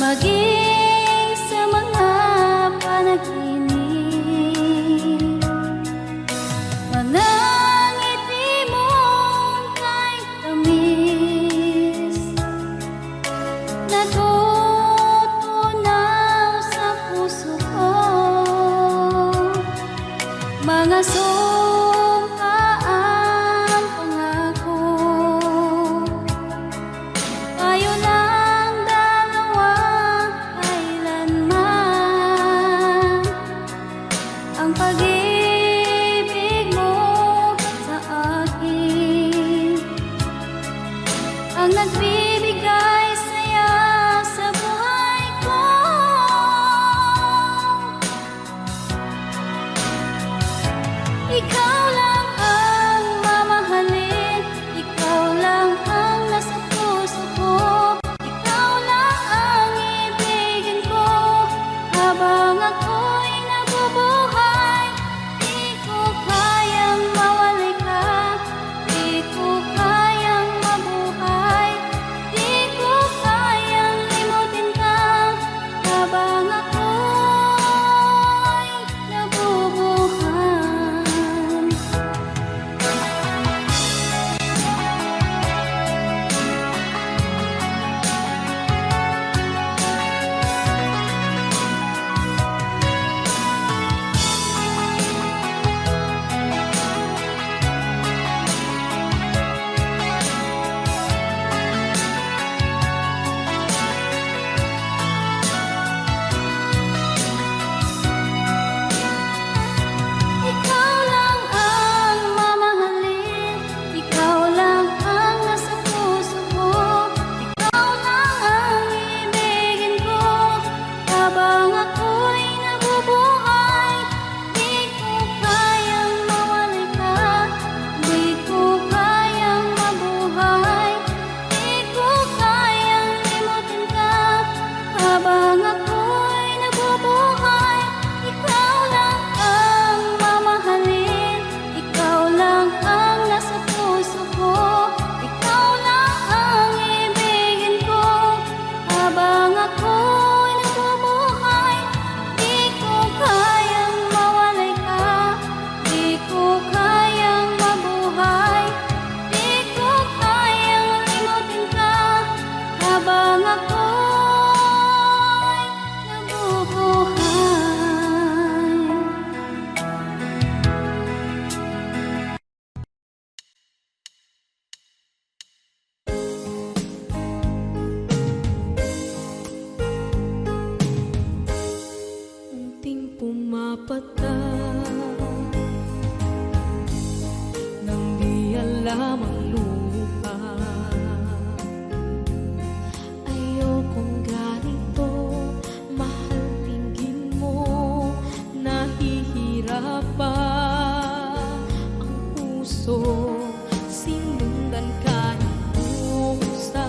maging sa mga panaginip. Manangiti mong kay tamis, natutunaw sa puso ko. Mga sumpaang pangako, tayo lang dalawa kailanman. Ang pag-ibig mo sa akin ang nagbibigay saya sa buhay ko. Ikaw lang ang mamahalin, ikaw lang ang nasa puso ko. Ikaw lang ang ibigin ko habang ako'y nabubuhay. Di ko kayang mawalay ka, di ko kayang mabuhay, di ko kayang limutin ka habang ako'y nabubuhay. Ikaw lang ang mamahalin, ikaw lang ang nasa puso ko. Ikaw lang ang ibigin ko habang ako'y nabubuhay. Di ko kayang mawalay ka, di ko kayang mabuhay, di ko kayang limutin ka habang ako'y nabubuhay. Ikaw lang ang mamahalin, ikaw lang ang nasa puso ko. Ikaw lang ang ibigin ko habang ako'y nabubuhay. Di ko kayang mawalay ka, di ko kayang mabuhay, di ko kayang limutin ka habang ako'y nabubuhay. Unting pumapata nang di alam ang lupa. Ayokong ganito, mahal, tingin mo nahihirapan ang puso. Sinundan ka ng pusa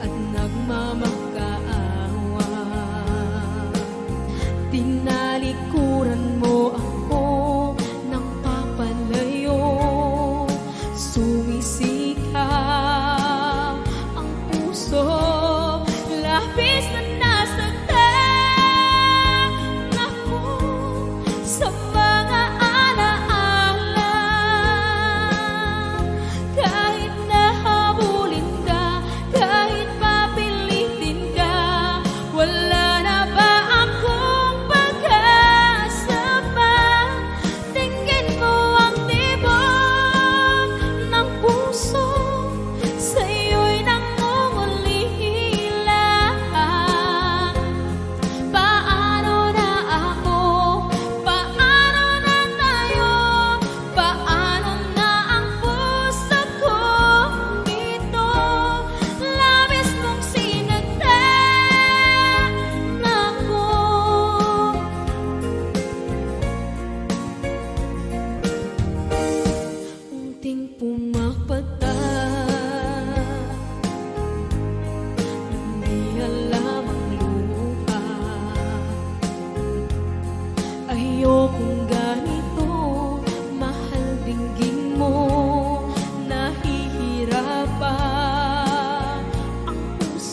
at nagmamakaawa. Di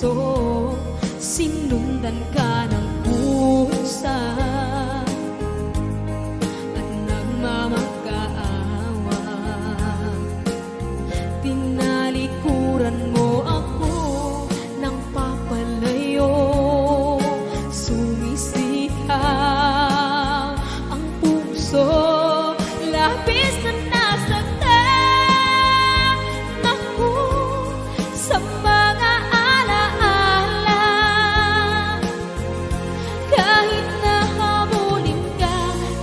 puso, sinundan ka ng pusa at nagmamakaawa. Tinalikuran mo ako ng papalayo, sumisigaw ang puso, labis na nasaktan ako sa mga alaala. Kahit nahabulin ka,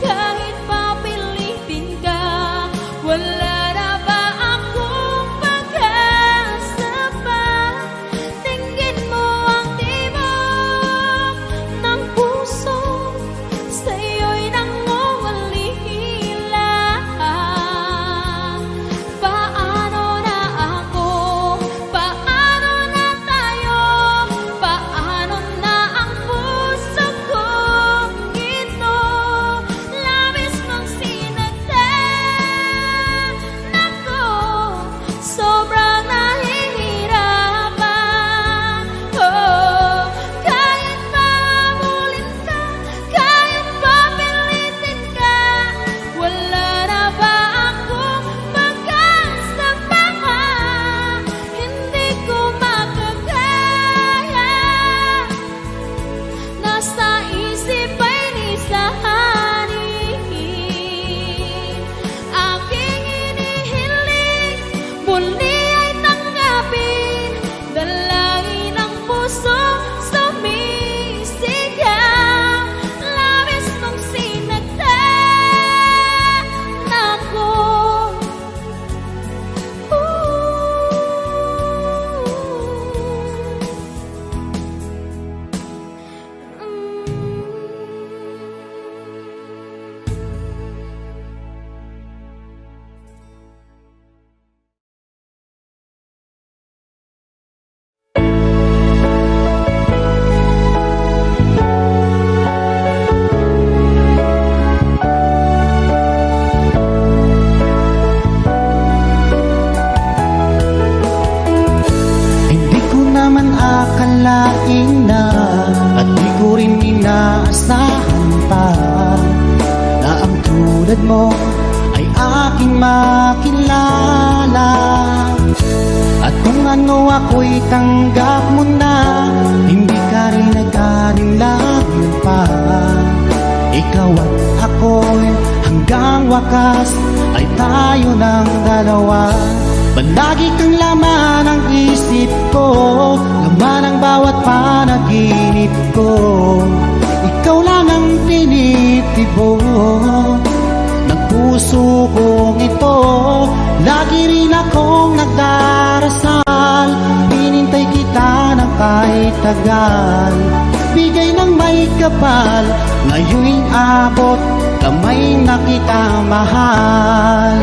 kahit papilitin ka, wala na ba akong pag-asa pa? Tingin mo ang tibok ng puso, sa'yo'y nangungulila. Paano na ako? Paano na tayo? Paano na ang puso kong ito? Labis mong sinagdan ako, sobrang nahihirapan. Oh, kahit mahabulin ka, kahit papilitin ka, wala na ba akong pag-asa pa? Hindi ko makakaya, nasa isip ay nisahanin. Aking inihiling, muli ay tanggapin, dalangin ng puso, sumisigaw. Labis mong sinagdan ako. Hindi ko naman akalain na, at di ko rin inaasahan pa, na ang tulad mo ay aking makilala. At kung ano ako'y tanggap mo na, hindi ka rin nag-alinlangan pa. Ikaw at ako'y hanggang wakas ay tayo ng dalawa. Palagi kang laman ng isip ko, laman ng bawat panaginip ko. Ikaw lang ang tinitibok ng puso kong ito. Lagi rin akong nagdarasal, hinintay kita ng kahit tagal. Bigay ng may kapal, ngayon'y abot, kamay na kita mahal.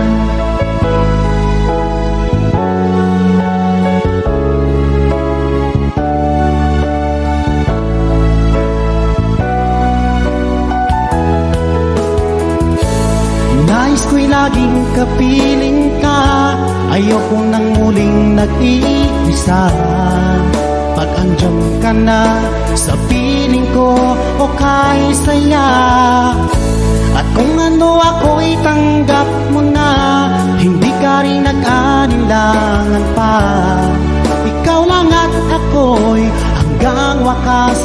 Nais ko'y laging kapiling ka, ayoko nang muling nag-iisa. Pag andyan ka na sa piling ko, o kay saya. At kung ano ako'y tanggap mo na, hindi ka rin nag-alinlangan pa. Ikaw lang at ako'y hanggang wakas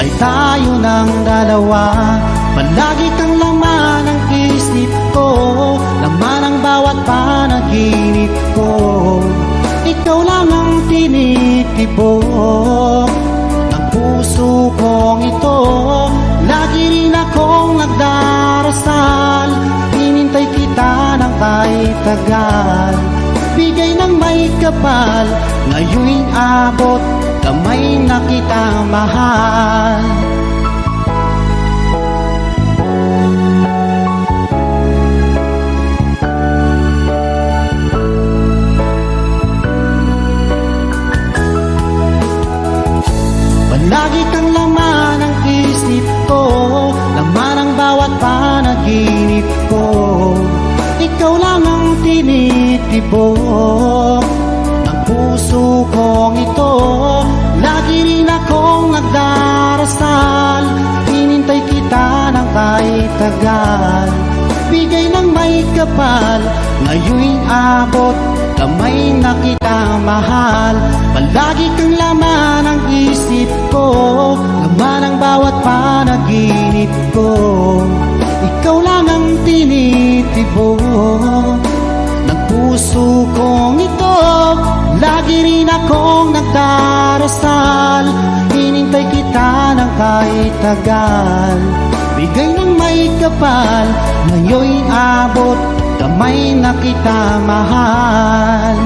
ay tayo ng dalawa. Palagi kang laman ng isip ko, laman ang bawat panaginip ko. Ikaw lang ang tinitibok ng puso kong ito. Lagi rin akong nagdarasal, hinintay kita ng kahit tagal. Bigay ng may kapal, ngayon'y abot, kamay na kita mahal. Lagi kang laman ng isip ko, laman ang bawat panaginip ko. Ikaw lang ang tinitibok ng puso kong ito. Lagi tagal. Bigay ng may kapal, ngayon'y abot, kamay na kita mahal. Palagi kang laman ng isip ko, laman ng bawat panaginip ko. Ikaw lang ang tinitibok ng puso kong ito. Lagi rin akong nagdarasal, hinintay kita ng kahit tagal. Bigay ng may kapal, ngayon'y abot, kamay na kita mahal.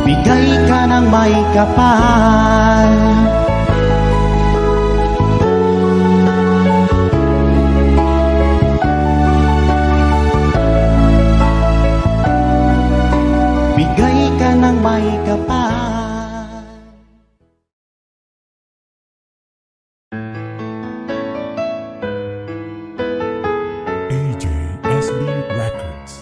Bigay ka ng may kapal. Bigay ka ng may kapal. AJSB Records.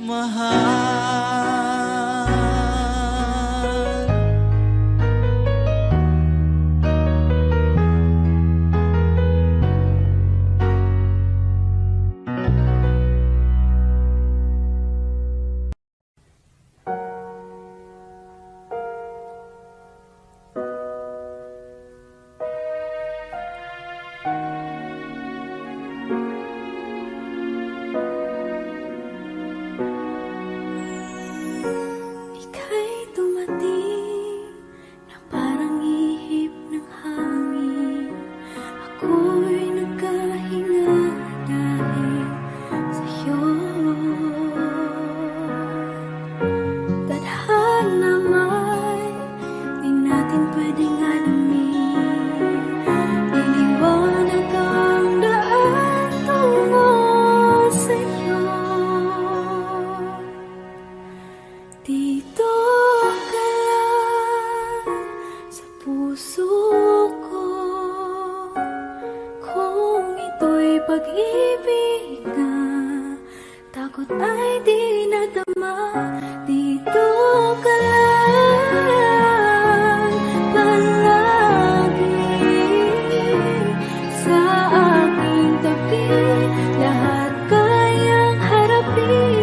mahal. Ika'y dumating na parang ihip ng hangin. Ako'y nagkahinga dahil sa'yo. Tadhana may di natin pwedeng alamin. Iniwanag ang daan tungo sa'yo. Dito ka lang sa puso ko. Kung ito'y pag-ibig na, takot ay di nadama. Dito ka lang palagi sa aking tabi. Lahat kayang harapin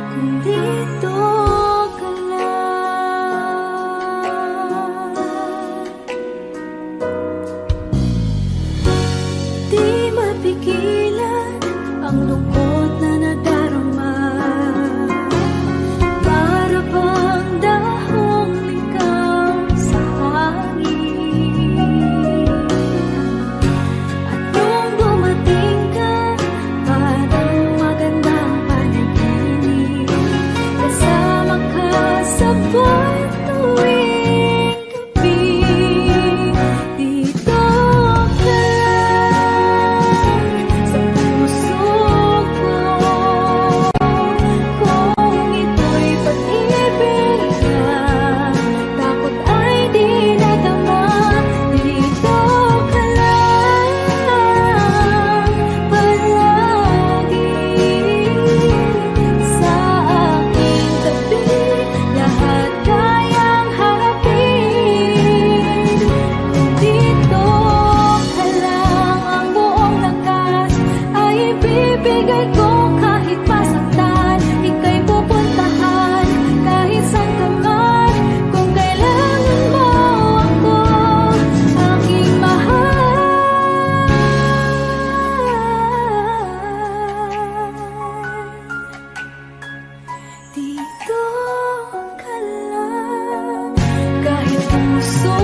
kung dito ka lang. Di mapigilan ang lungkot na nadarama. Para bang dahong ligaw sa hangin. At nung dumating ka, parang magandang panaginip. Kasama ka sa buwan tuwing gabi. Dito ka lang sa puso ko. Kung ito'y pag-ibig na, takot ay di nadama. Dito ka lang palagi sa aking tabi. Lahat kayang harapin kung dito ka lang. Ang buong lakas ay ibibigay ko kahit masaktan. Ika'y pupuntahan kahit saan ka man. Kung kailangan mo ako, aking mahal. Dito ka lang kahit puso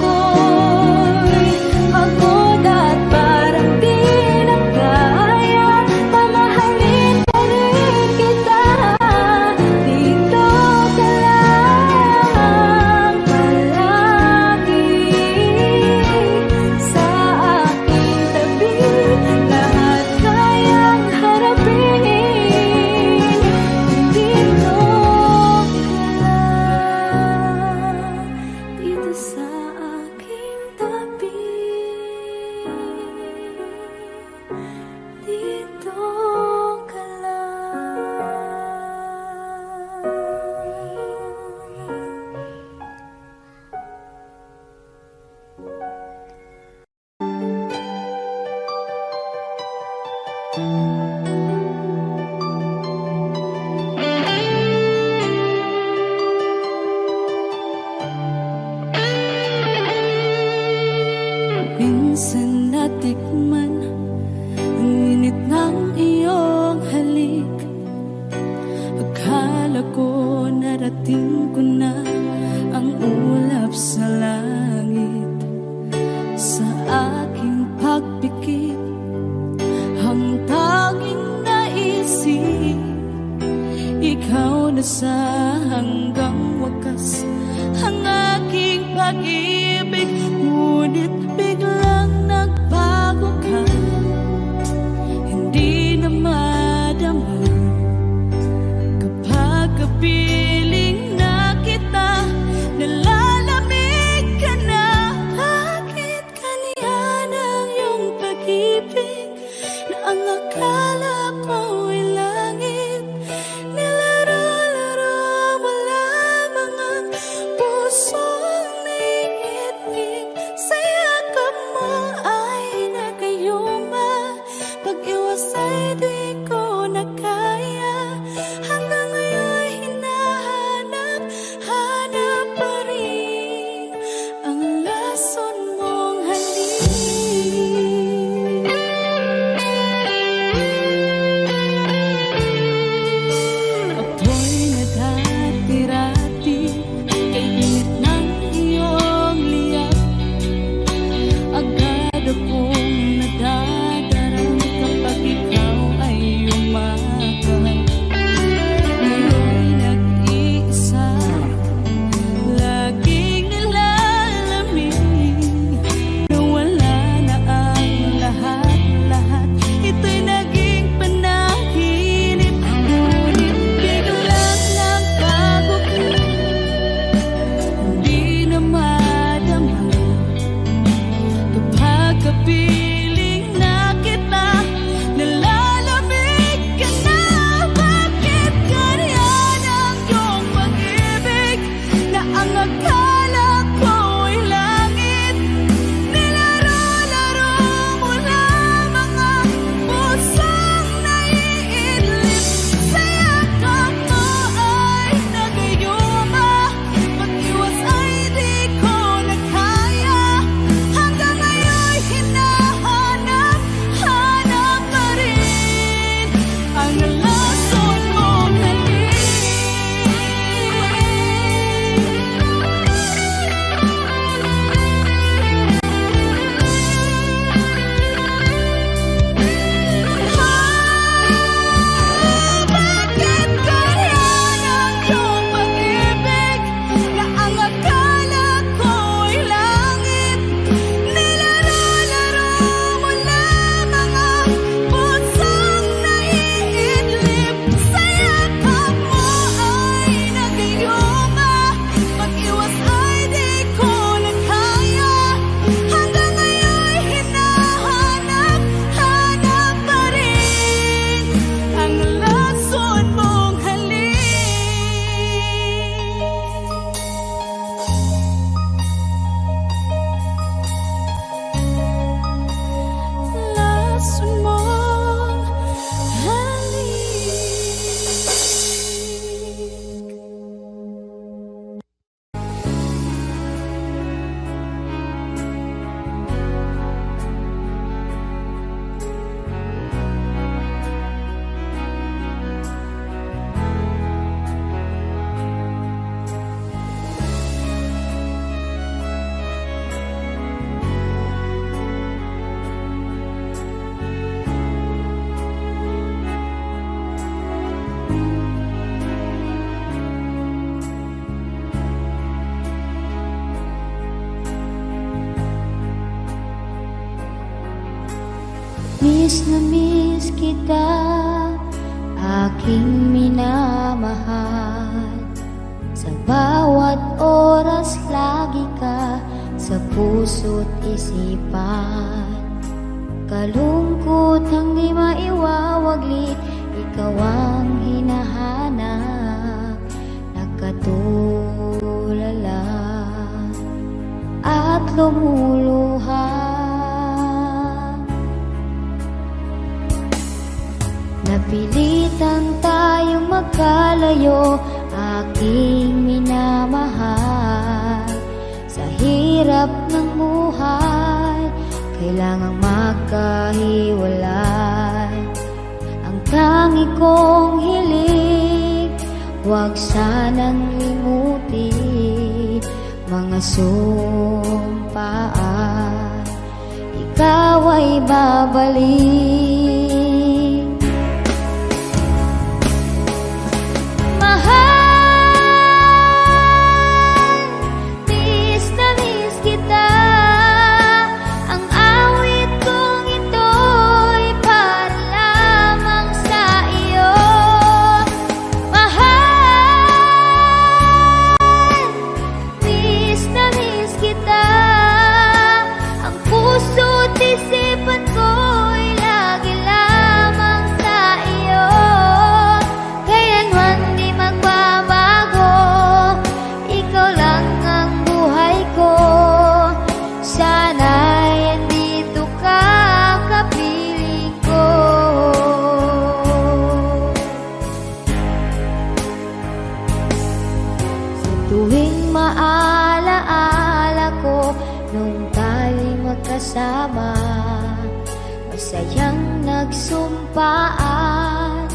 ko'y pagod at parang di na kaya. Mamahalin pa rin kita. Dito ka lang palagi sa aking tabi. Lahat kayang harapin kung dito ka lang. Dito sa aking tabi. Dito ka Minsan natikman ang init ng iyong halik. Akala ko narating ko na ang ulap sa langit. Sa aking pagpikit, ang tanging naisip, ikaw na sa hanggang wakas. Ang aking pag-ibig, ngunit biglang nagbago ka. Hindi na madama kapag kapiling na kita. Nalalamig ka na. Bakit kaniyan ang iyong pag-ibig na ang akala ko ay langit? na miss kita, aking minamahal. Sa bawat oras lagi ka sa puso't isipan. Kalungkot ang di maiwawaglit, ikaw ang hinahanap. Nagkatulala at lumuluha. Napilitan tayong magkalayo, aking minamahal. Sa hirap ng buhay, kailangang magkahiwalay. Ang tangi kong hiling, huwag sanang limutin mga sumpaan, ikaw ay babalik. Tuwing maalaala ko nung tayo'y magkasama, masayang nagsumpaan,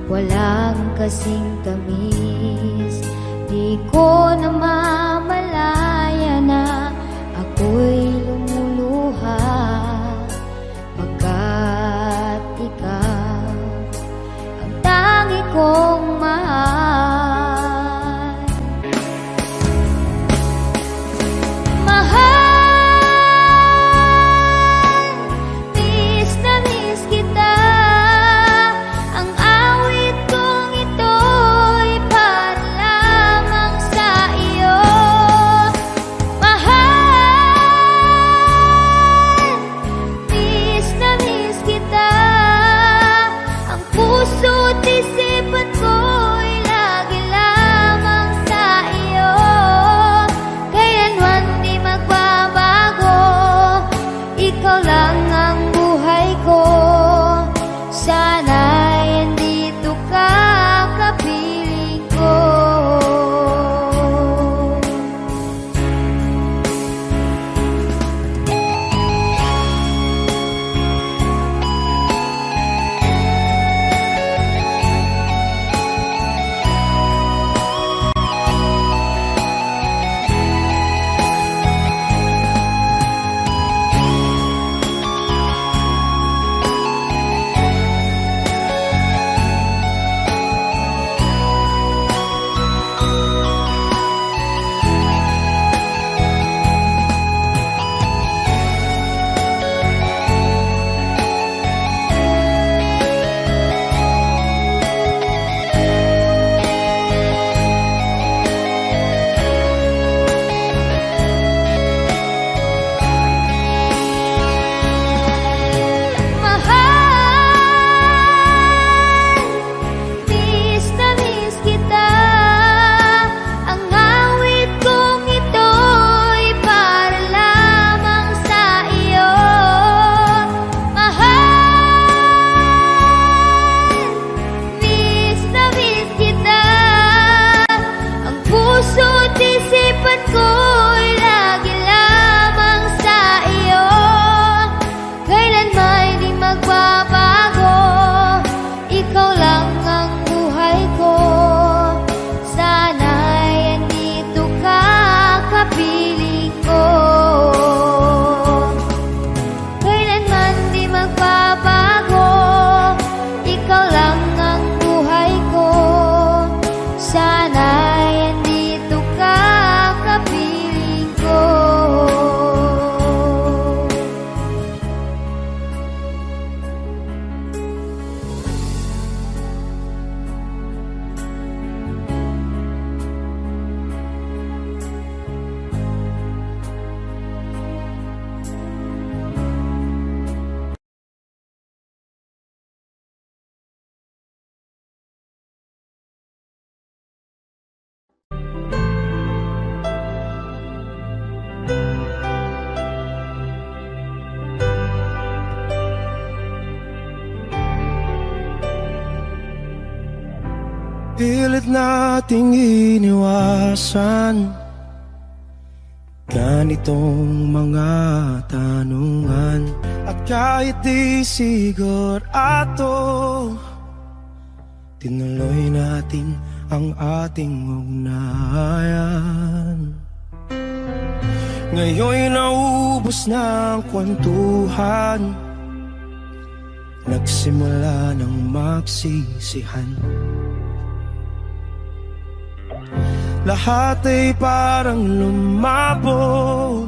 walang kasing tamis. Di ko namamalaya na ako'y lumuluha, pagkat ikaw ang tangi kong mahal. Puso't isipan ko'y Pilit nating iniwasan ganitong mga tanungan. At kahit di sigurado, tinuloy natin ang ating ugnayan. Ngayon'y naubos na ang kwentuhan, nagsimula ng magsisihan. Lahat ay parang lumabo,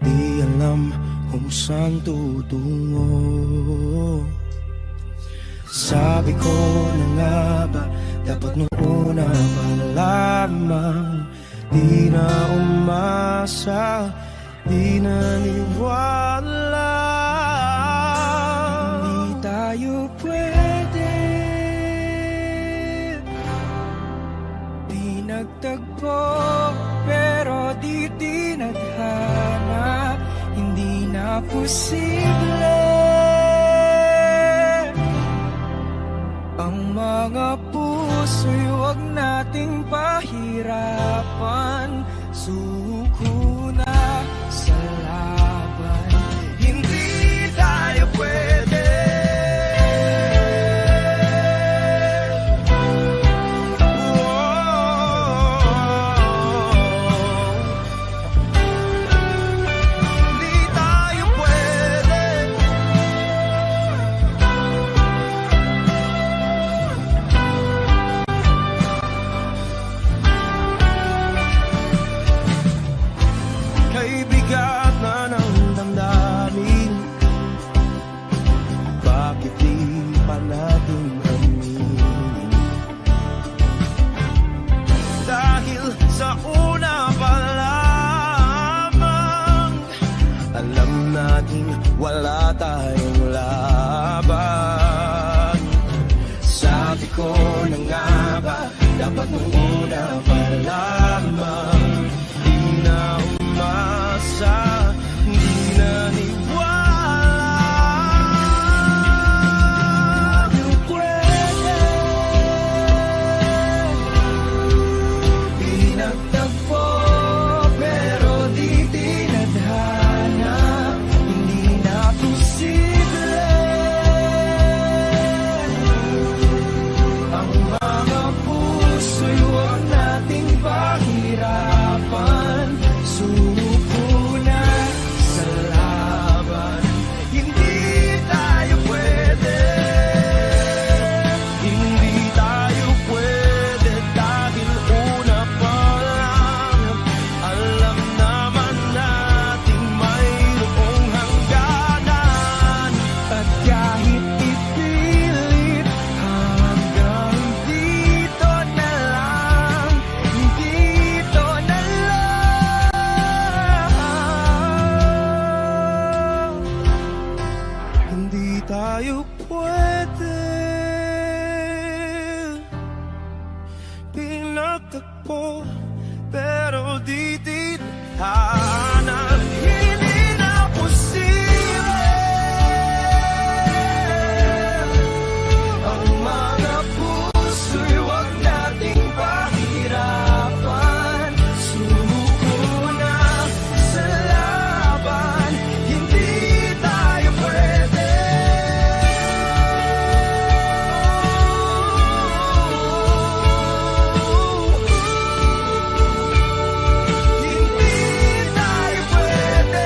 di alam kung saan tutungo. Sabi ko na nga ba, dapat nung una pa lamang, di na umasa, di naniwala. Hindi tayo pwede, di nagtagpo, pero di tinadhana. Hindi na posible ang mga puso'y huwag nating pahirapan. Suko na sa laban, hindi tayo pwede. Hindi tayo pwede. Kay bigat na ng damdamin, bakit di pa natin aminin? Dahil sa una pa lamang, alam natin wala tayong laban. Sabi ko na nga ba, dapat nung una pa lamang, di na umasa, di naniwala. Di pwede, di nagtagpo, pero di tinadhana. Hindi na posible ang mga puso'y huwag nating pahirapan. Suko na sa laban, hindi tayo pwede. Hindi tayo pwede dahil una pa lang, alam naman nating mayroong hangganan. At kahit ipilit, hanggang dito na lang, dito na lang. Hindi tayo pwede, pinagtagpo, pero di tinadhana. Hindi na posible ang mga puso'y huwag nating pahirapan. Suko na sa laban, hindi tayo pwede. Hindi tayo pwede.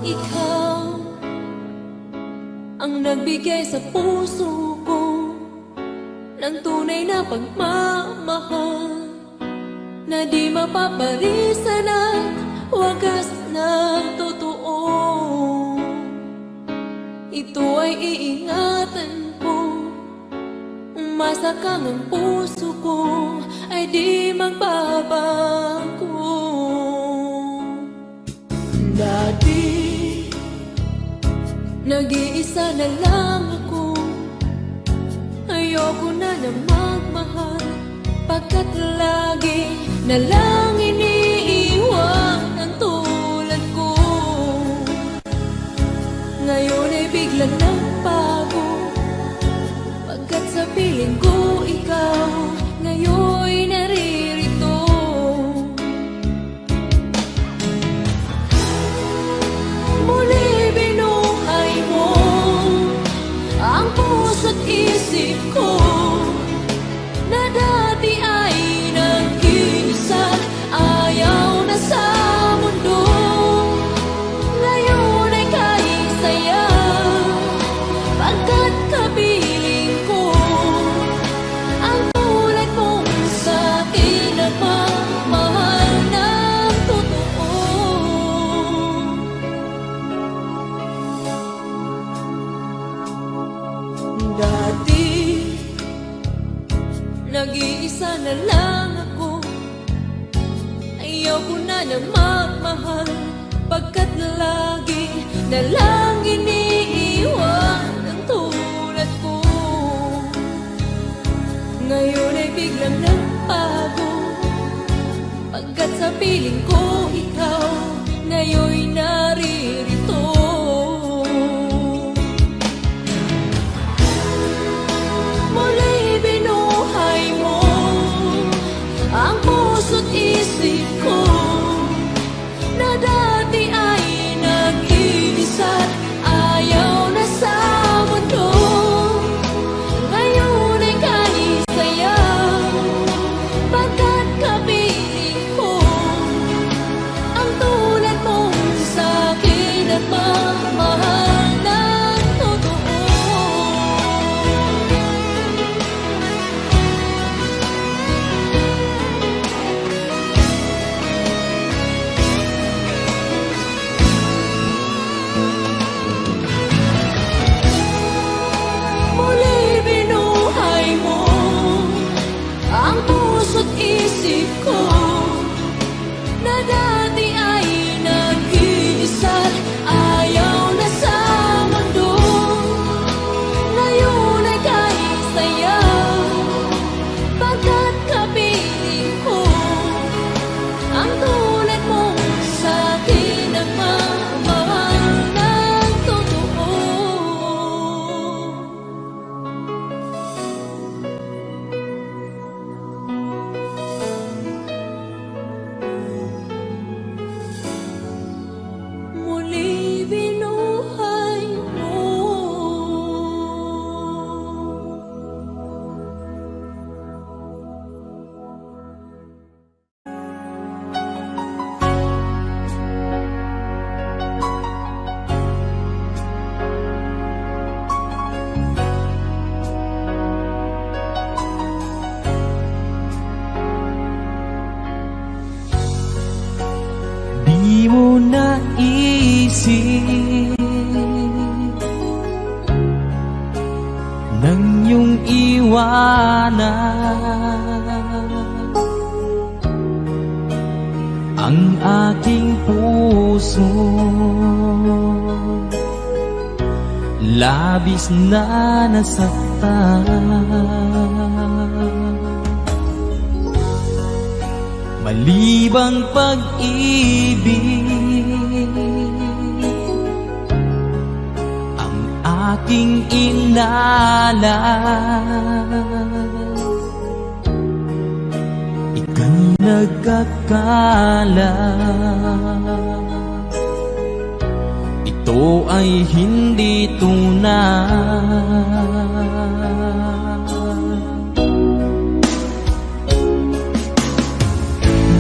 Ikaw ang nagbigay sa puso ko ng tunay na pagmamahal. na di mapaparisa ng wagas ng totoo. Ito ay iingatan ko, umasa kang ang puso ko ay di magbabago. Dati, nag-iisa na lang ako, ayoko na na magmahal, pagkat lagi na lang iniiwan ang tulad ko. Ngayon ay biglang nagbago, pagkat sa piling ko ikaw ngayon naririto. Muli binuhay mo ang puso't isip ko, na dati ay nag-iisa, ayaw na sa mundo. Ngayon ay kahit saya, pagkat kapiling ko ang tulad mong sa'kin na pagmahal ng totoo. Dati, nag-iisa na lang ako, ayaw ko na na magmahal, pagkat lagi na lang iniiwan ang tulad ko. Ngayon ay biglang nagbago, pagkat sa piling ko ikaw ngayon naririto. Muli binuhay mo ang puso't isip ko, na dati ay nag-iisa't ayaw na sa mundo. Ngayon ay kahit saya, pagkat kapiling ko ang tulad mong sa'kin at magmahal ng totoo. Muli binuhay mo ang puso't isip ko, na dati ay nag-iisa't ayaw na sa mundo. Ngayon ay kahit saya, pagkat kapiling ko ang tulad mong sa'kin ang magmahal ng totoo. Muli binuhay mo. Di mo naisip nang iyong iwanan ang aking puso, labis na nasaktan. Malibang pag-ibig ang aking inalan. Ika'y nagkakala, ito ay hindi tunay.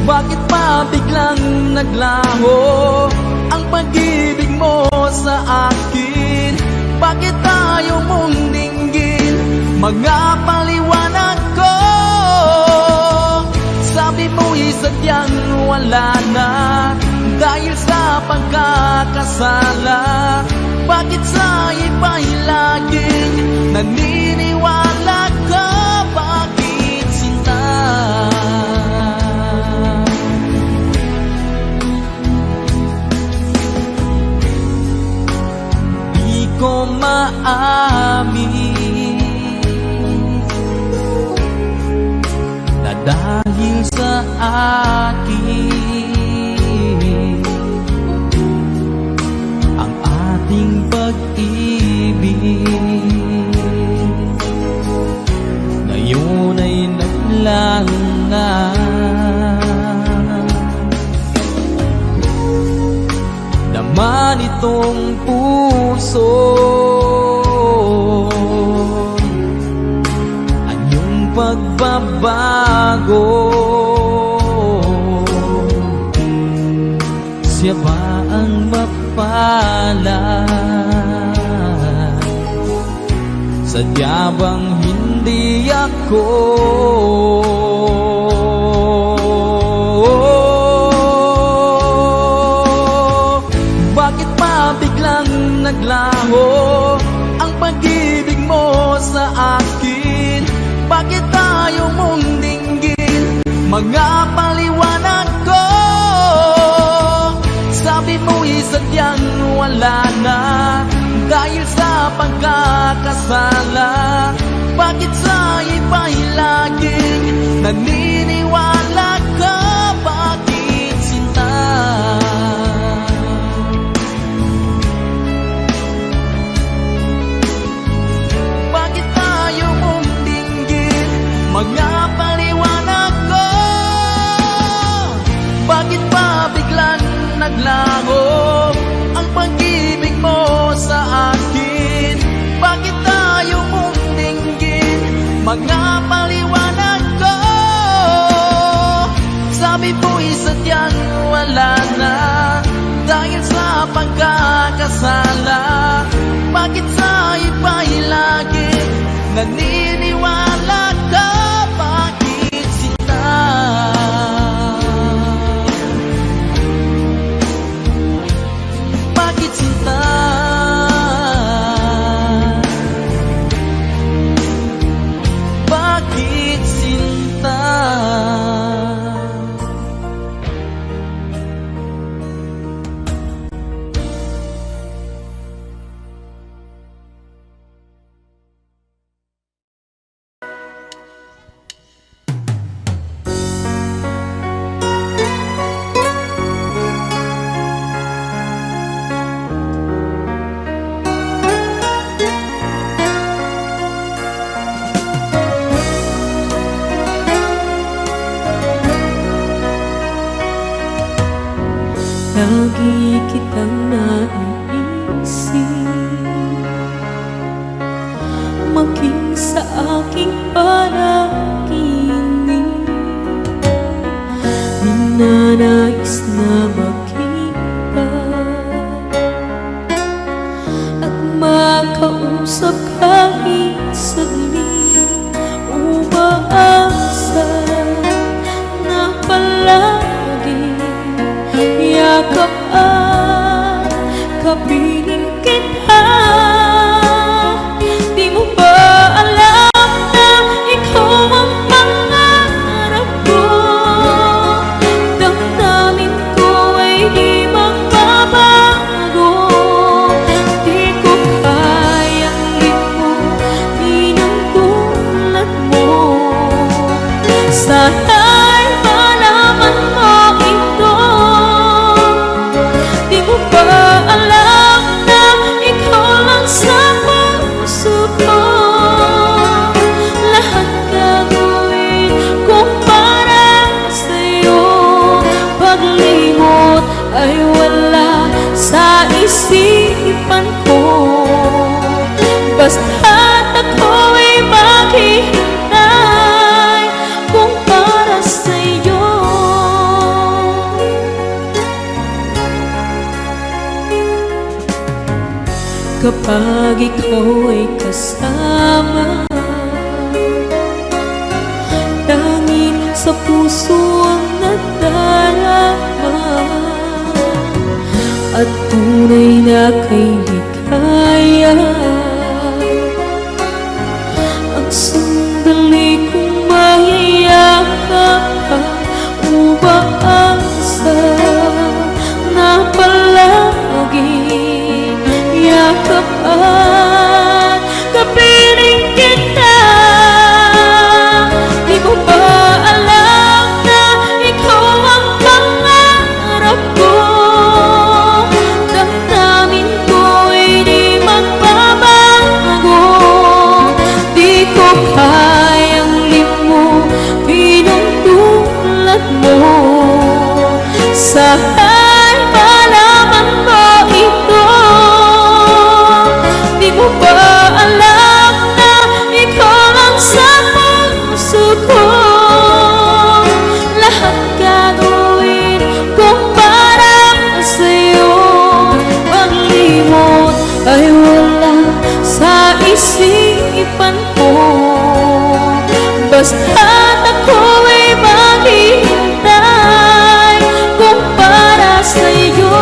Bakit pa biglang naglaho ang pag-ibig mo sa akin? Bakit ayaw mong dinggin mga paliwanag ko? Sabi mo'y sadyang wala na dahil sa pagkakasala. Bakit sa iba'y laging naniniwala ka? Bakit sinta? Di ko maamin na dahil sa akin ang ating pag-ibig ngayon ay naglanga. Naman itong puso anyong pagbabago. Siya ba ang mapalad? Sadya bang hindi ako? Bakit pa biglang naglaho ang pag-ibig mo sa akin? Bakit tayo mong dinggin mga paliwanag ko? Sabi mo'y sadyang wala na dahil sa pagkakasala. Bakit sa iba'y laging naniniwala ka? Bakit sinta? Bakit tayo mong dinggin mga paliwanag ko? Bakit pa biglang naglaho ang pag-ibig mo sa akin? Bakit tayo mong dinggin mga paliwanag ko? Sabi mo'y sadyang wala na dahil sa pagkakasala. Bakit sa iba'y lagi naniniwala ka? Bakit sinta? Bakit sinta? Bakit sinta? Lagi kitang naiisip, maging sa aking panaginip. Ninanais na makita at makausap kahit saglit. Umaasa na palagi yakap at kapiling kita. Di mo ba alam na ikaw ang pangarap ko? Damdamin ko ay di magbabago. Di ko kayang limutin ang tulad mo. Sana'y malaman mo ito. Di mo ba alam na ikaw lang sa puso ko? Lahat gagawin ko para sa'yo. Paglimot ay wala sa isipan ko. Basta't ako'y maghihintay kung para sa'yo. Kapag ikaw ay kasama, tanging sa puso ang na kay likaya. Ang sandali kong mayayakap ka, umaasa na palagi yakap at kapiling kita. Di mo ba alam na ikaw ang pangarap ko? Damdamin ko'y di magbabago. Di ko kayang limutin ang tulad mo. Sana'y malaman mo ito. Di mo ba alam na ikaw ang sa puso ko? Lahat gagawin kung para sa'yo. Paglimot ay wala sa isipan ko. Basta't ako'y maghihintay kung para sa'yo.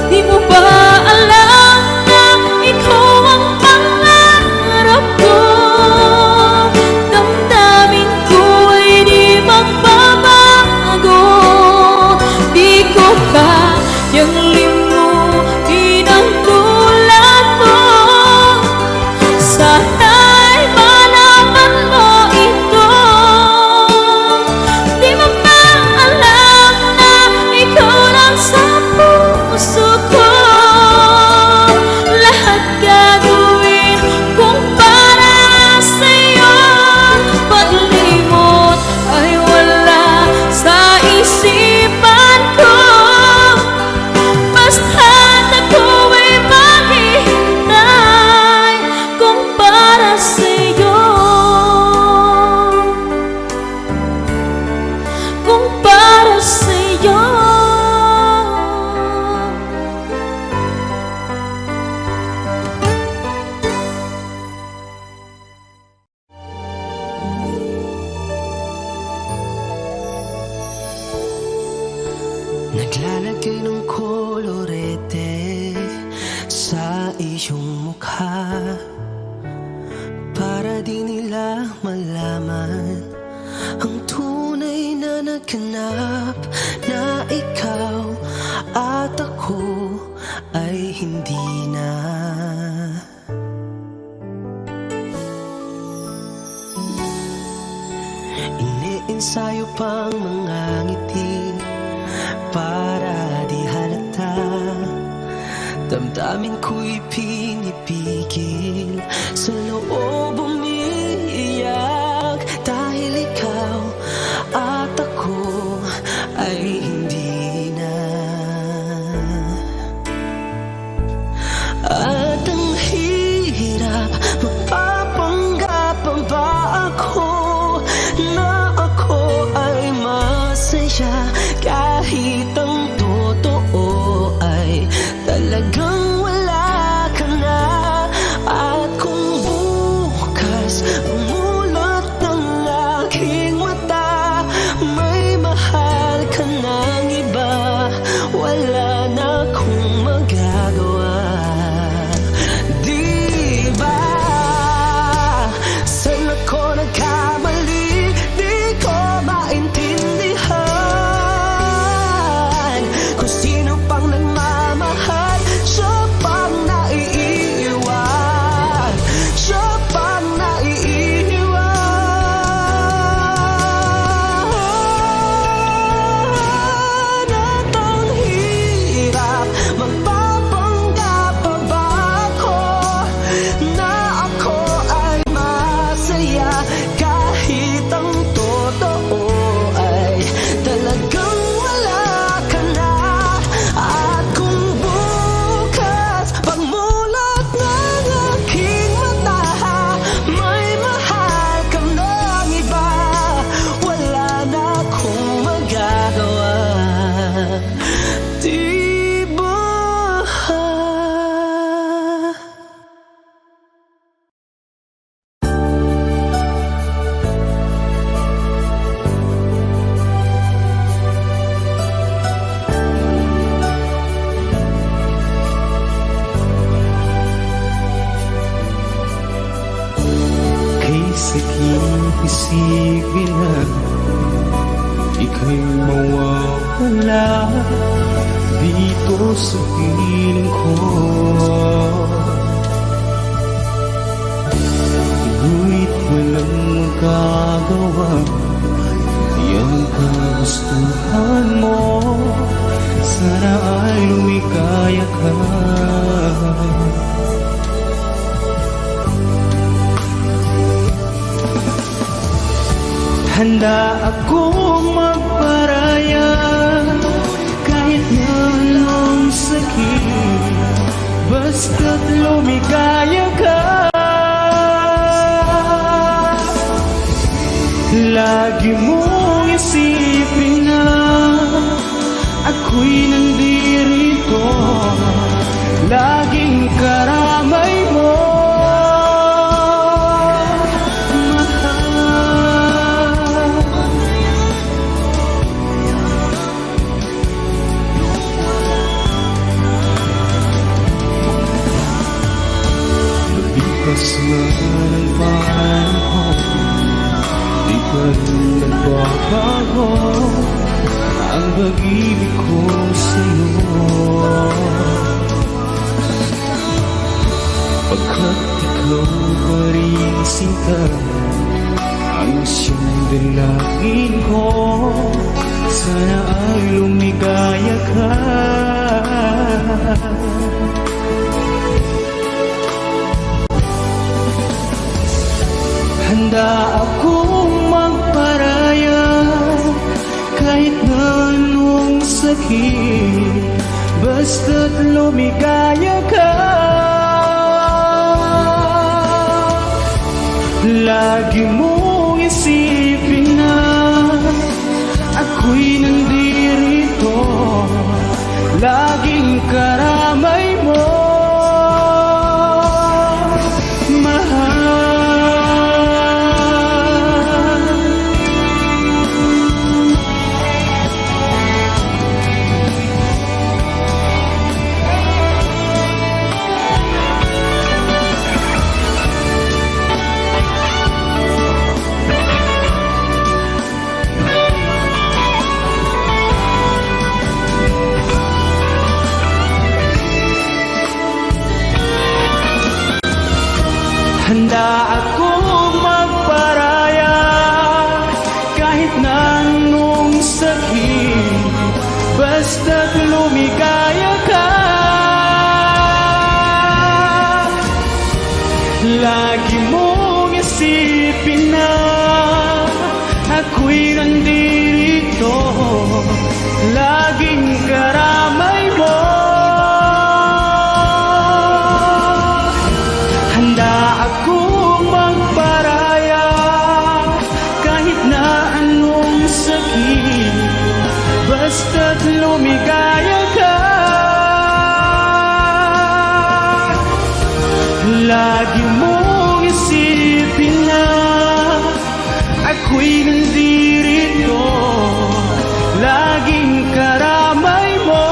Di mo ba alam na ikaw ang pangarap ko? Damdamin ko'y di magbabago. Di ko kayang limutin ang tulad mo. Sana'y malaman mo ito. Di mo ba alam na ikaw lang sa puso ko? Lahat gagawin kung para sa'yo. Paglimot ay wala sa isipan ko. Basta't ako'y maghihintay kung para sa'yo. Kung para sa'yo. Naglalagay ng kolorete sa iyong mukha para di nila malaman ang tunay na naghanap, na ikaw at ako ay hindi na. Iniensayo pang mga ngiti para di halata. Damdamin ko'y pinipigil, sa loob umiiyak, dahil ikaw at ako ay hindi na. At ang hirap, magpapanggap pa ba ako na ako ay masaya, kahit ang totoo ay talagang wala ka na. isipin na ika'y mawawala dito sa piling ko. Ngunit walang magagawa, yan ang kagustuhan mo. Sana ay lumikaya ka. Handa akong magparaya kahit na anong sakit, basta't lumikaya ka. Lagi mong isipin na ako'y nandirito, laging karamay mo. Lipas na ang panahon, di pa rin nagbabago ang pag-ibig ko sa'yo. Pagkat ikaw pa rin sinta ang siyang dalangin ko, sana ay lumigaya ka. Handa akong magparaya kahit na anong sakit, basta't lumigaya ka. Lagi mong isipin na ako'y nandirito, laging karamay mo. Handa akong magparaya kahit na anong sakit, basta't lumigaya ka. Lagi mong isipin na ako'y nandirito, laging karamay mo. Handa akong magparaya kahit na anong sakit, basta't lumigaya ka. Lagi mong isipin na ako'y nandirito, laging karamay mo.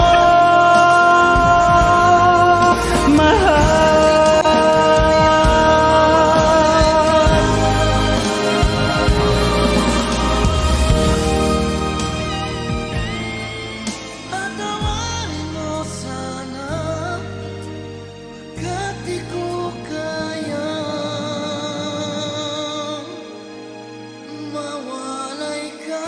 Patawarin mo sana, kahit di ko kaya mawalay ka.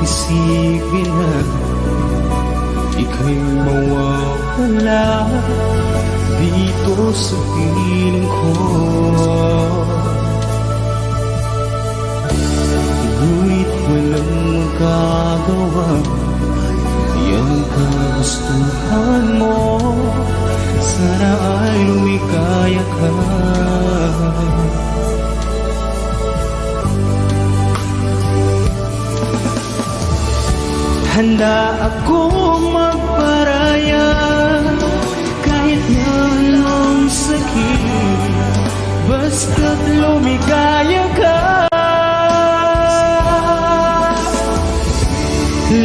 Isipin na ika'y mawawala dito sa piling ko. Ngunit walang magagawa, Yung kagustuhan mo, sana ay lumikaya ka. Handa akong magparaya kahit na anong sakit, basta't lumikaya ka.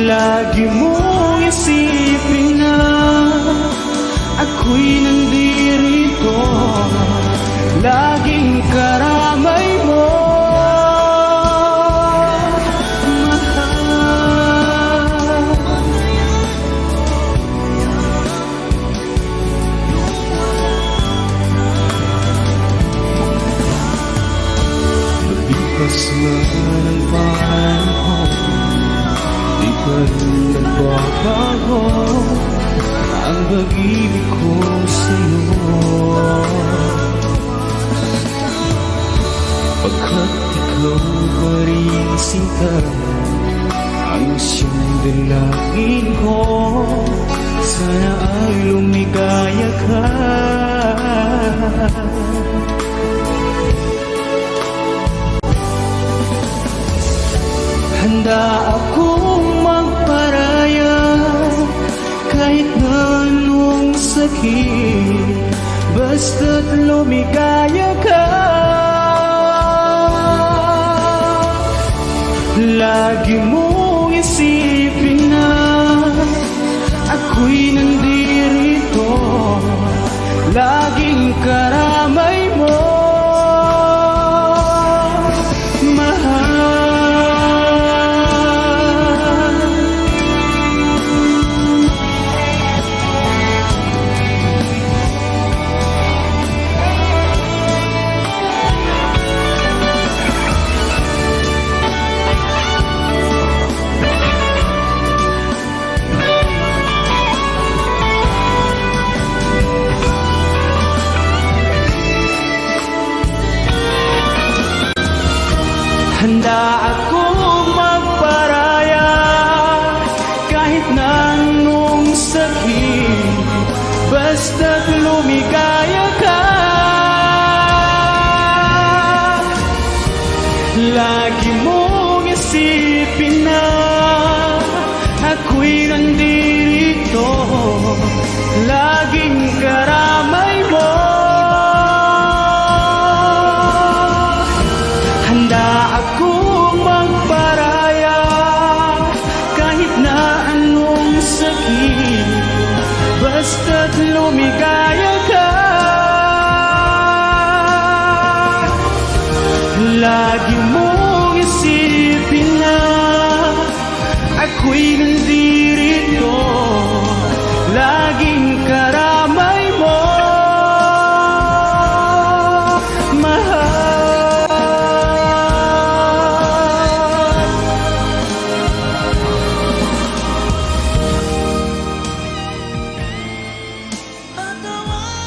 Lagi mong isipin na ako'y nandirito, laging karamay mo. Lipas na ng panahon, di pa rin nagbabago ang pag-ibig ko sa'yo. Pagkat ikaw pa rin sinta, ang siyang dalangin ko, sana ay lumigaya ka. Handa akong magparaya kahit na anong sakit, basta't lumigaya ka. Lagi mong isipin na ako'y nandirito, laging karamay mo. Handa akong magparaya kahit na anong sakit, basta't lumigaya ka. Lagi mong isipin na ako'y nandirito, laging karamay mo. Handa akong magparaya kahit na anong sakit, basta't lumigaya ka. Lagi mong isipin na ako'y nandirito, laging karamay mo. Patawarin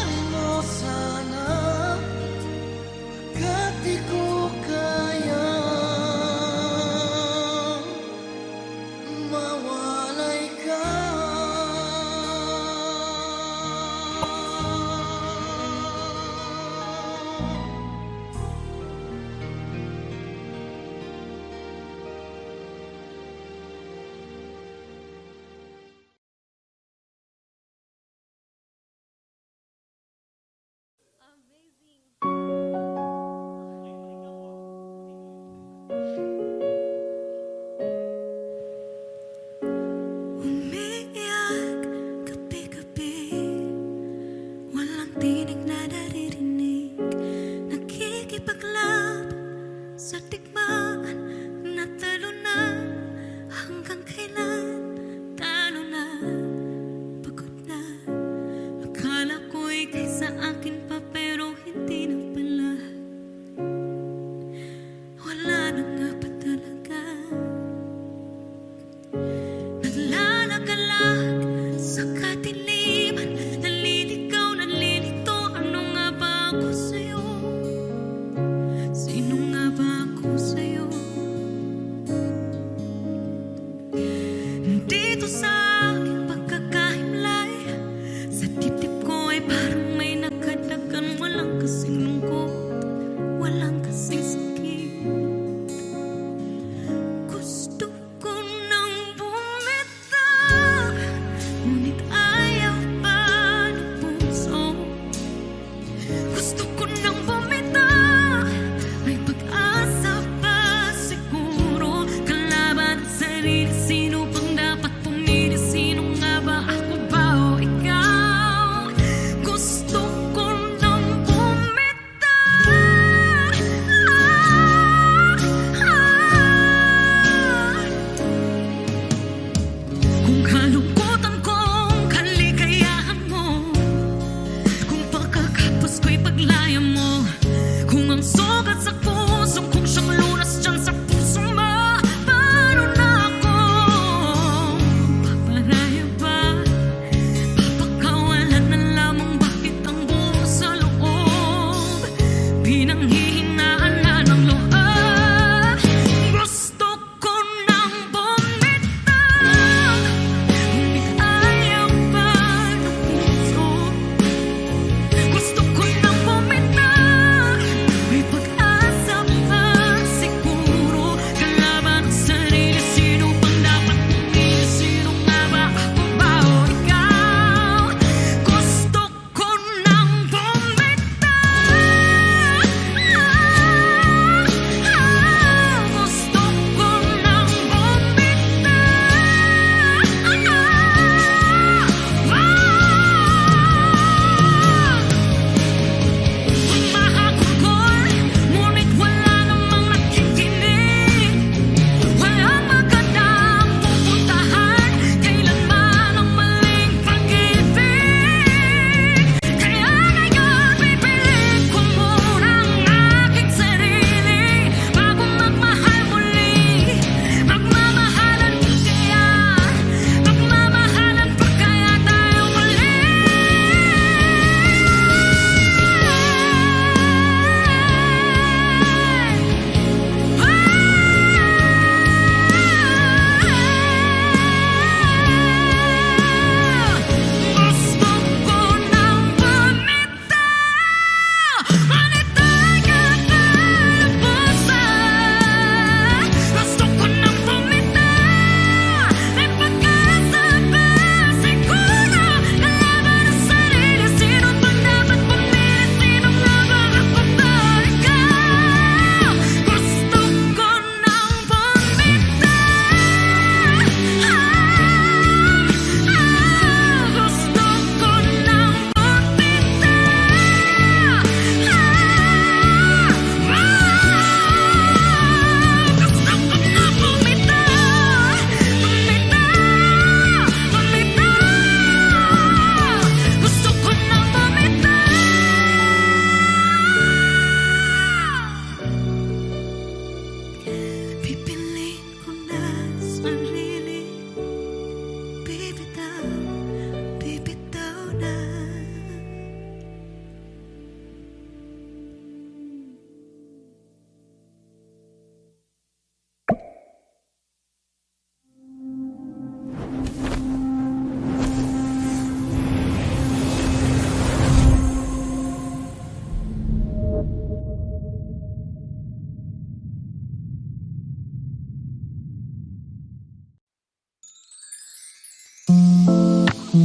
Và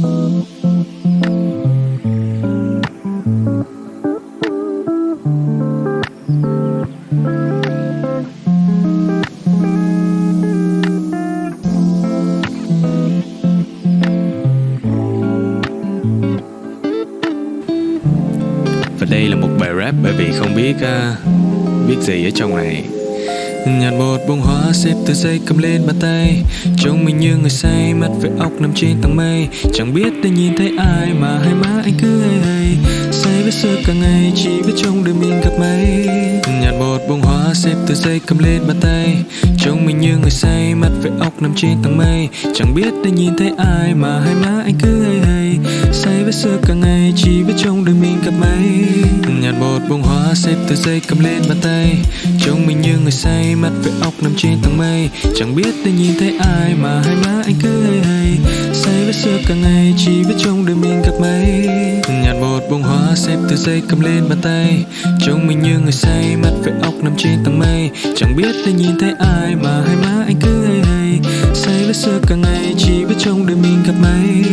đây là một bài rap bởi vì không biết gì ở trong này. Nhạt một bông hoa xếp từ dây cầm lên bàn tay, trông mình như người say mắt với óc nằm trên tầng mây. Chẳng biết đã nhìn thấy ai mà hai má anh cứ hay hay, say với sơ cả ngày chỉ biết trong đời mình gặp mấy. Nhạt một bông hoa xếp từ dây cầm lên bàn tay, trông mình như người say mắt với óc nằm trên tầng mây. Chẳng biết đã nhìn thấy ai mà hai má anh cứ hay hay, say với sơ cả ngày chỉ biết trong đời mình gặp mấy. Nhạt một bông hoa xếp từ dây cầm lên bàn tay, trông mình như người say mắt với óc nằm trên tầng mây. Chẳng biết đã nhìn thấy ai mà hai má anh cứ hay hay, say với sơ cả ngày chỉ biết trong đời mình gặp mấy. Nhạt một bông hoa xếp từ dây cầm lên bàn tay, trông mình như người say mắt với óc nằm trên tầng mây. Chẳng biết đã nhìn thấy ai mà hai má anh cứ hay hay, say với sơ cả ngày chỉ biết trong đời mình gặp mấy.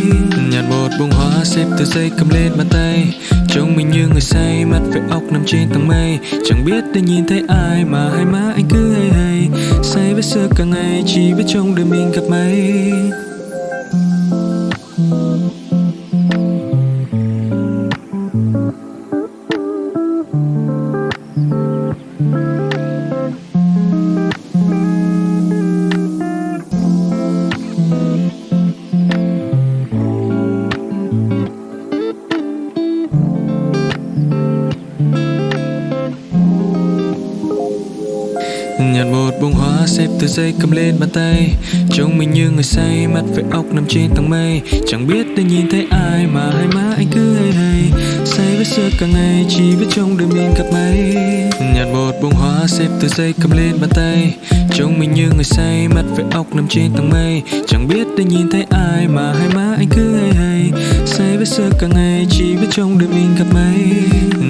Nhạt một bông hoa xếp từ dây cầm lên bàn tay, trông mình như người say mắt với óc nằm trên tầng mây. Chẳng biết đã nhìn thấy ai mà hai má anh cứ hay hay, say với sơ cả ngày chỉ biết trong đời mình gặp mấy. Nhạt một bông hoa xếp từ dây cầm lên bàn tay, trông mình như người say mắt với óc nằm trên tầng mây. Chẳng biết đã nhìn thấy ai mà hai má anh cứ hay hay, say với sơ cả ngày chỉ biết trong đời mình gặp mấy. Nhạt một bông hoa xếp từ dây cầm lên bàn tay, trông mình như người say mắt với óc nằm trên tầng mây. Chẳng biết đã nhìn thấy ai mà hai má anh cứ hay hay, say với sơ cả ngày chỉ biết trong đời mình gặp mấy.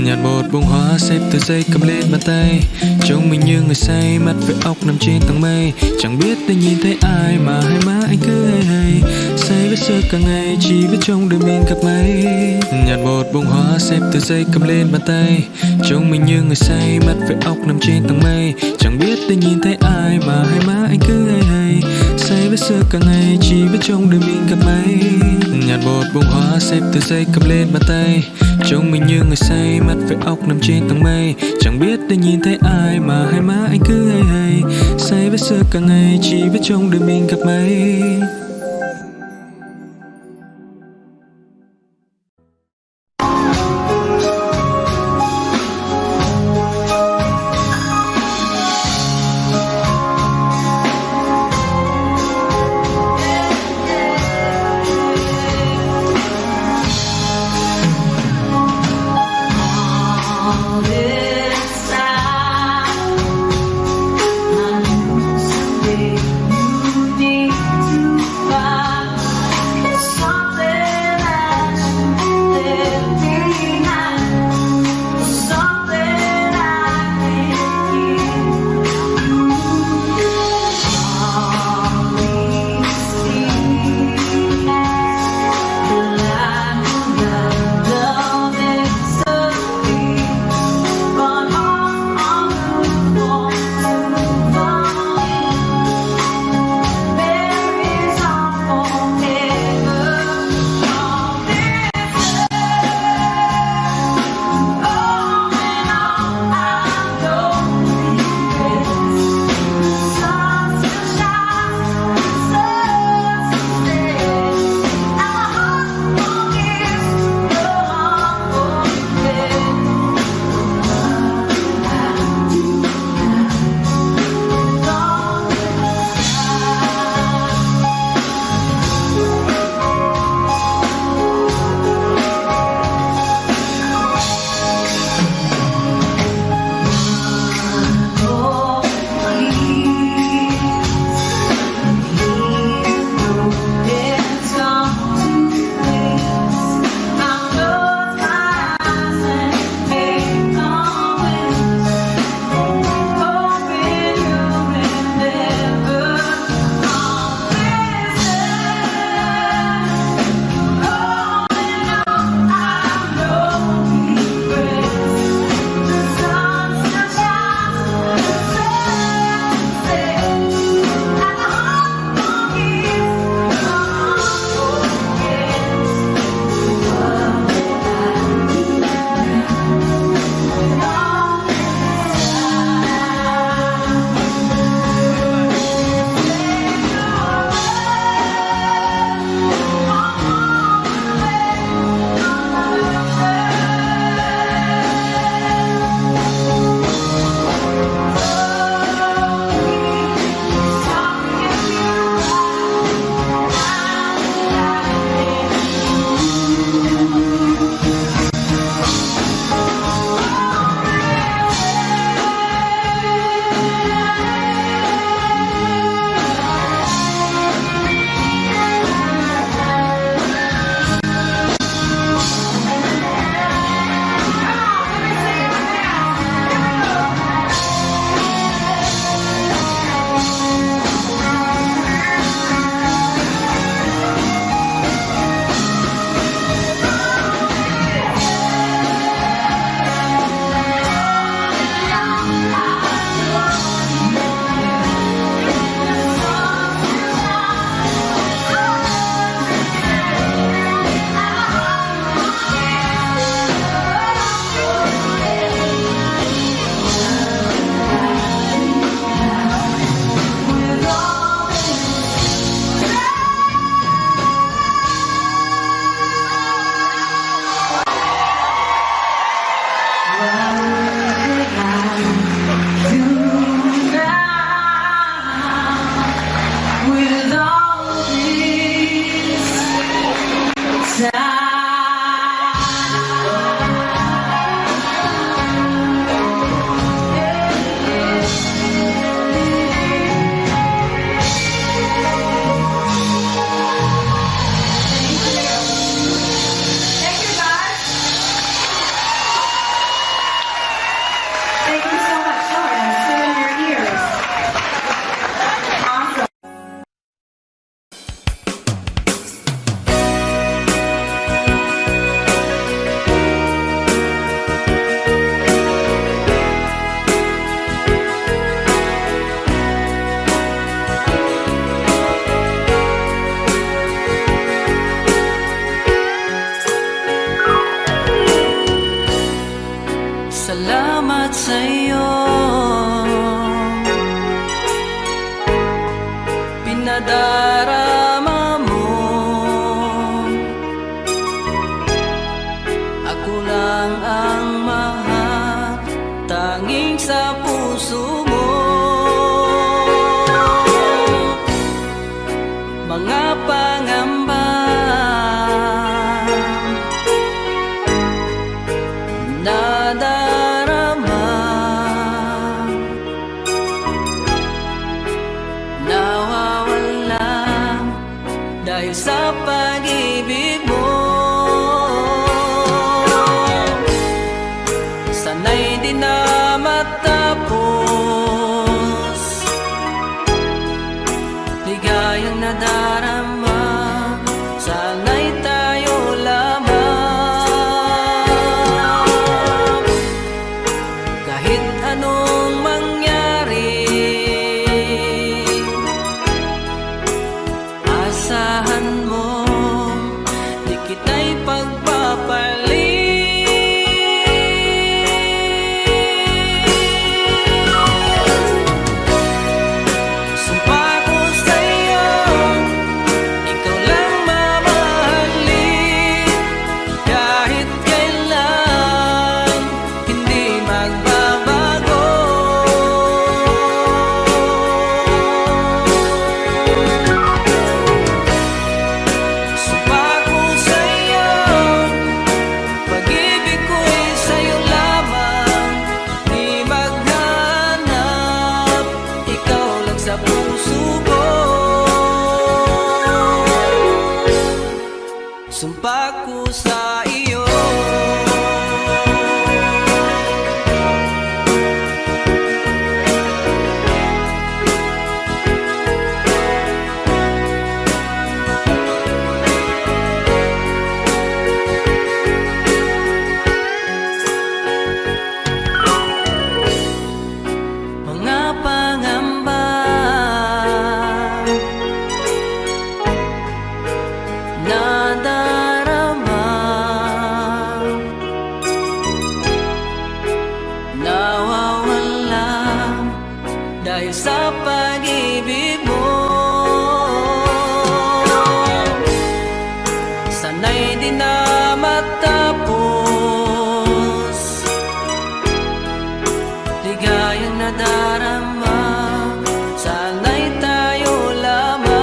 Nhạt một bông hoa xếp từ dây cầm lên bàn tay, trông mình như người say mắt với óc nằm trên tầng mây. Chẳng biết đã nhìn thấy ai mà hai má anh cứ hay hay, say với sơ cả ngày chỉ biết trong đời mình gặp mấy. Nhạt một bông hoa xếp từ dây cầm lên bàn tay, trông mình như người say mắt với óc nằm trên tầng mây. Chẳng biết đã nhìn thấy ai mà hai má anh cứ hay hay, say với sơ cả ngày chỉ biết trong đời mình gặp mấy. Nhạt một bông hoa xếp từ dây cầm lên bàn tay, trông mình như người say mắt với óc nằm trên tầng mây. Chẳng biết đã nhìn thấy ai mà hai má anh cứ hay hay, say với sơ cả ngày chỉ biết trong đời mình gặp mấy. Someday you need to Salamat sa'yo, pinadarama mo. Ako lang ang mahal, tanging sa puso mo. Mga pangamba nadarama, nawawala dahil sa pag-ibig mo. Sana'y di na matapos, ligayang nadarama, sana'y tayo lamang. Kahit anong mangyari, asahan mo, di kita'y pagpapalit. Sumpa ko sa'yo, ikaw lang mamahalin. Kahit kailan, hindi magbabago. Sumpa ko sa'yo, pag-ibig ko'y sa'yo lamang. Di maghanap, ikaw lang sa puso ko. Sumpa ko sa iyo. Mga pangamba nadarama, nawawala dahil sa pag-ibig mo. Sana'y di na matapos, ligayang nadarama, sana'y tayo lamang.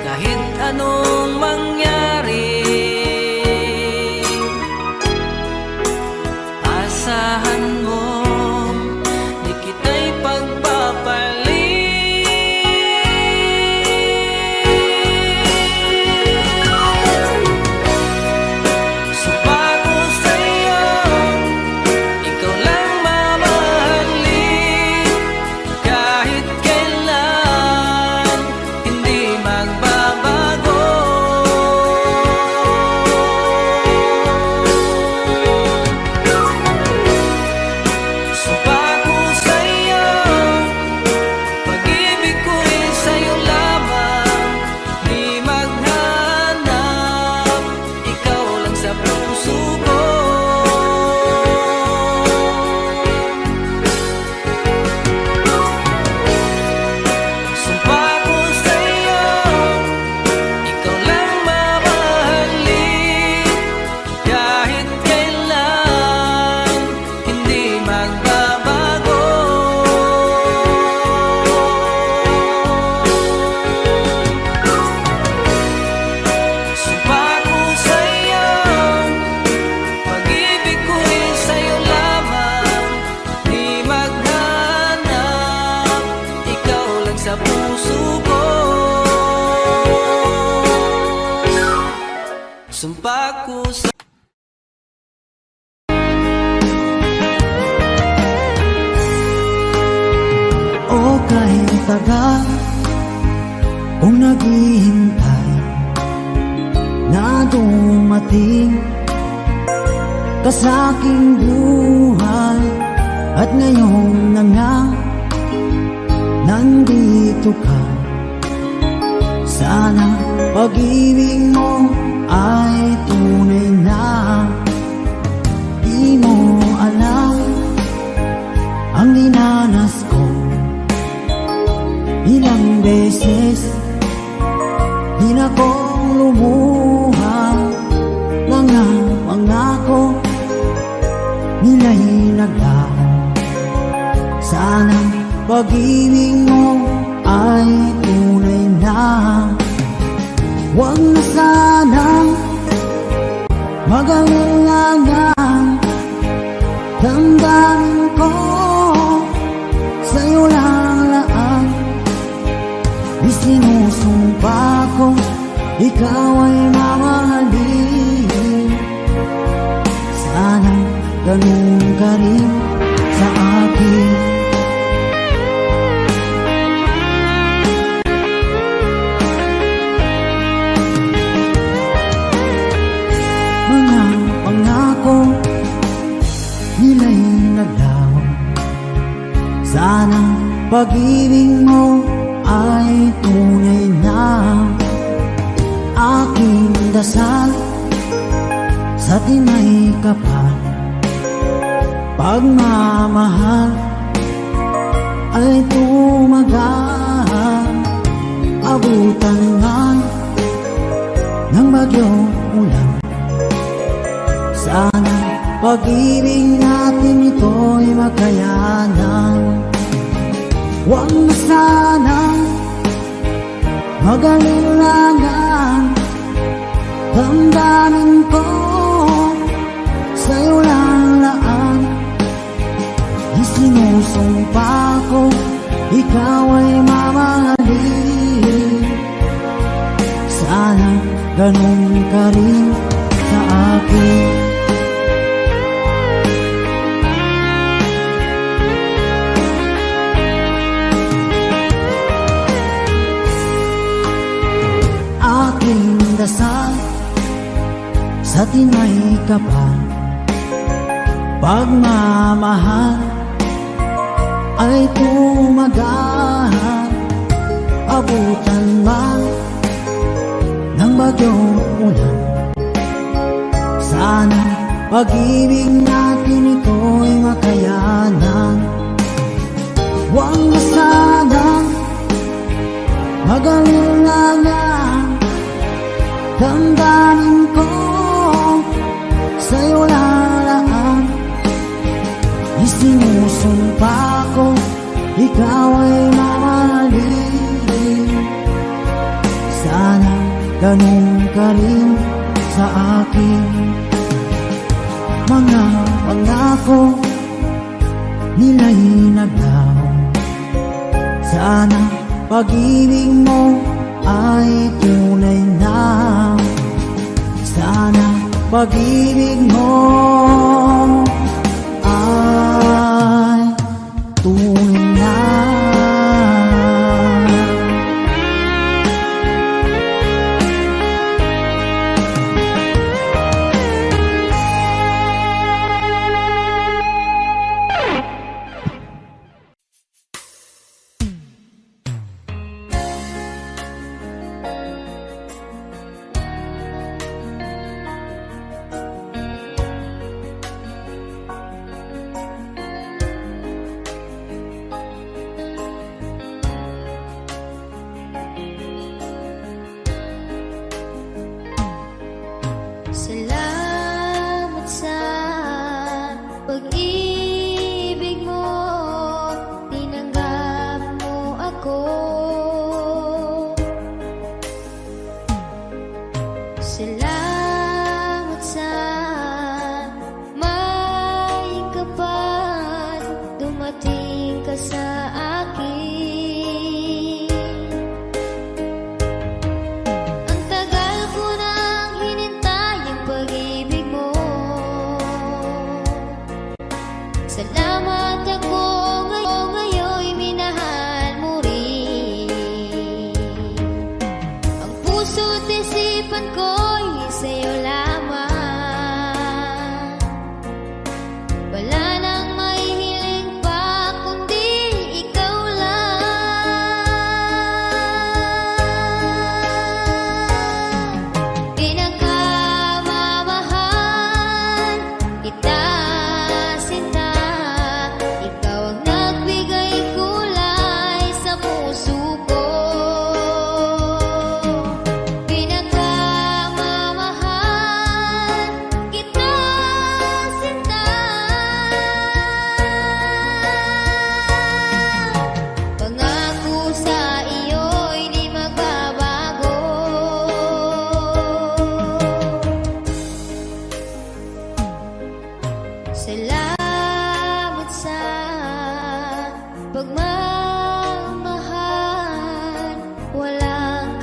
Kahit anong mangyari, asahan mo, di kita'y pagpapalit. Sumpa ko sa'yo, ikaw lang mamahalin. Kahit kailan, hindi magbabago. Sumpa ko sa'yo, pag-ibig ko'y sa'yo lamang. Di maghanap, ikaw lang sa puso ko. Sumpa ko sa'yo, ikaw lang mamahalin. Kahit kailan, hindi magbabago. Sumpa ko sa'yo, pag-ibig ko'y sa'yo lamang. Di maghanap, ikaw lang sa puso ko. Sumpa ko sa O kahit tagal kung naghihintay na dumating ka sa aking buhay, at ngayon na nga nandito ka. Sana pag-ibig mo ay tunay na beses di na kong lumuha. Mga pangako nila'y naglaho. Sana'y pag-ibig mo ay tunay na. Huwag na sanang mag-alinlangan. Damdamin ko sa'yo lang laan. Isinusumpa ko ikaw ay mamahalin. Sana ganun ka rin sa akin. Mga pangako nila'y naglaho. Sana pag-ibig mo ay tunay na. Aking dasal sa tinay kapal, pagmamahal ay tumagal. Abutan man ng bagyong ulan. Sana pag-ibig natin ito'y makayanan. Huwag na sanang mag-alinlangan. Damdamin ko sa'yo lang laan. Isinusumpa ko ikaw ay mamahalin. Sana ganun ka rin sa akin. Aking dasal sa tinay kapal, pagmamahal ay tumagal. Abutan man ng bagyong ulan. Sana pag-ibig natin ito'y makayanan. Huwag na sanang mag-alinlangan. Damdamin ko sa'yo lalaan. Isinusumpa ko ikaw ay mamahalin. Sana ganun ka rin sa akin. Mga pangako nila'y naglaho. Sana pag-ibig mo ay tunay na. Sana pag-ibig mo ay tunay na. Salamat sa pag-ibig mo, tinanggap mo ako. Salamat sa may kapal, dumating ka sa akin. Ang tagal ko nang hinintay ang pag-ibig mo. Salamat ako ngayon'y minahal mo rin. Ang puso't isipan ko'y sa'yo lamang. Wala nang mahihiling pa kundi ikaw lang. Pinakamamahal kita, sinta. Ikaw ang nagbigay kulay sa puso ko.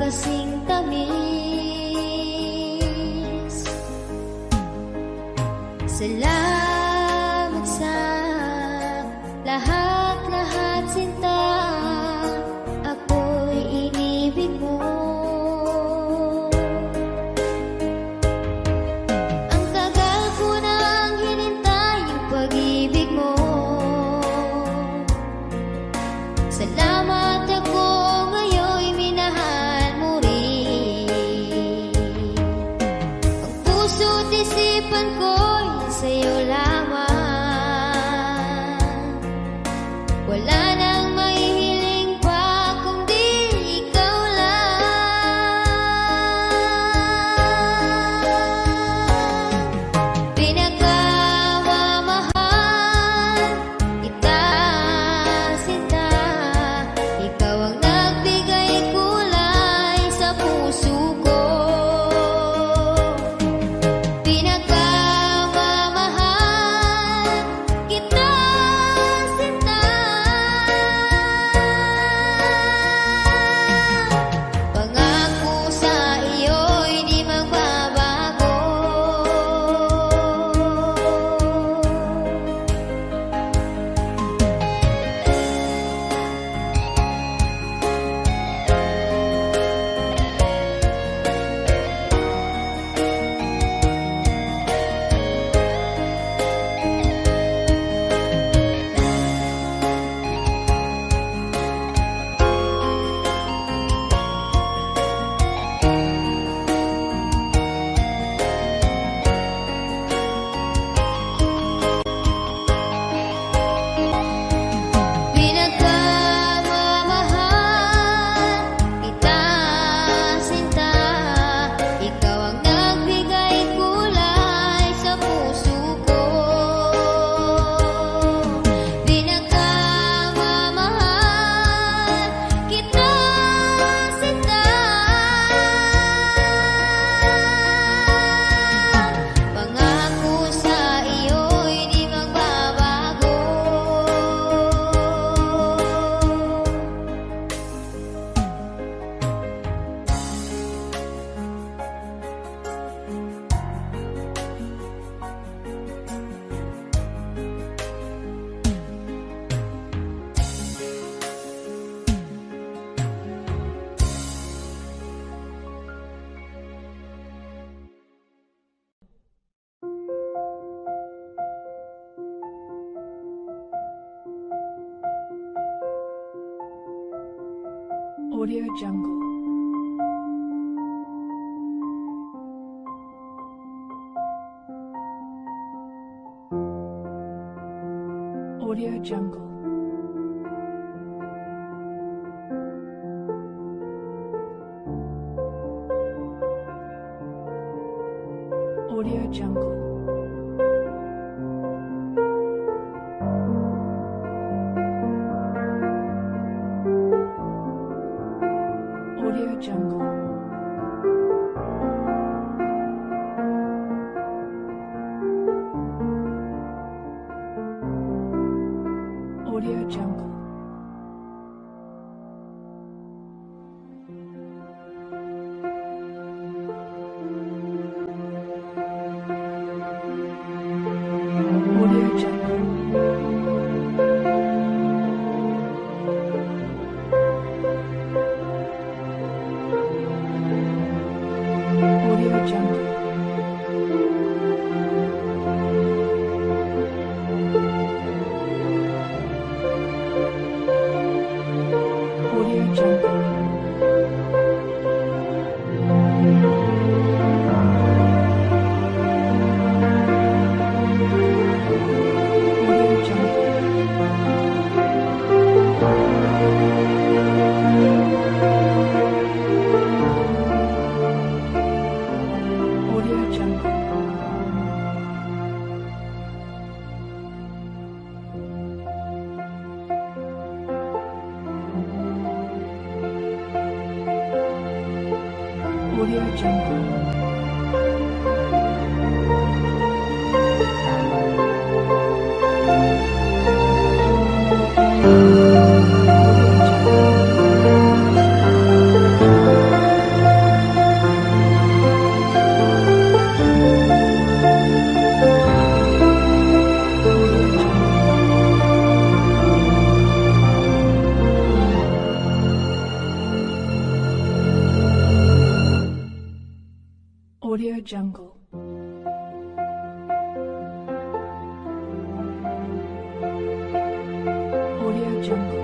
kasing tamis. Salamat sa lahat-lahat, sinta. Ako'y inibig mo. Ang tagal ko nang hinintay yung pag-ibig mo. Salamat, ako ngayon'y minahal mo rin. Ang puso't isipan ko'y sa'yo lamang. Wala nang mahihiling pa kundi ikaw lang. Pinakamamahal kita, sinta. Ikaw ang nagbigay kulay sa puso ko. Pinakamamahal kita, sinta. Pangako sa iyo'y di magbabago. Pinakamamahal kita, sinta. Ikaw ang nagbigay kulay sa puso ko. Pinakamamahal kita, sinta. Pangako sa iyo'y di magbabago. Audio Jungle. Audio Jungle. Audio Jungle. Audio Jungle. Audio Jungle. Audio Jungle. Audio Jungle. Audio Jungle. Audio Jungle. Audio Jungle. Audio Jungle. Audio Jungle. Audio Jungle. Audio Jungle.